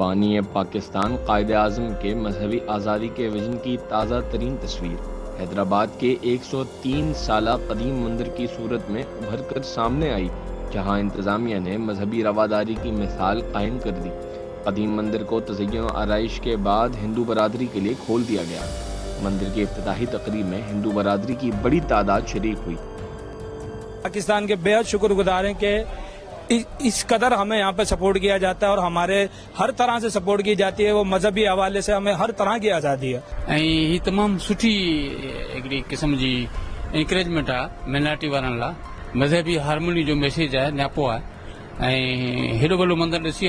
بانی پاکستان قائد اعظم کے مذہبی آزادی کے وژن کی تازہ ترین تصویر حیدرآباد کے 103 سالہ قدیم مندر کی صورت میں ابھر کر سامنے آئی، جہاں انتظامیہ نے مذہبی رواداری کی مثال قائم کر دی۔ قدیم مندر کو تزئین و آرائش کے بعد ہندو برادری کے لیے کھول دیا گیا۔ مندر کی افتتاحی تقریب میں ہندو برادری کی بڑی تعداد شریک ہوئی۔ پاکستان کے بے حد شکر گزار ہیں کہ اس قدر ہمیں یہاں پہ سپورٹ کیا جاتا ہے اور ہمارے ہر طرح سے سپورٹ کی جاتی ہے۔ وہ مذہبی حوالے سے ہمیں ہر طرح کی آزادی ہے۔ یہ تمام سٹھی ایکڑی قسم کی انکریجمنٹ ہے مائنارٹی والن لا۔ مذہبی ہارمونی جو میسیج ہے نیاپو ہے۔ ہیڈو بلو مندر ڈسی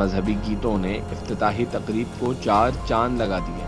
مذہبی گیتوں نے افتتاحی تقریب کو 4 چاند لگا دیے۔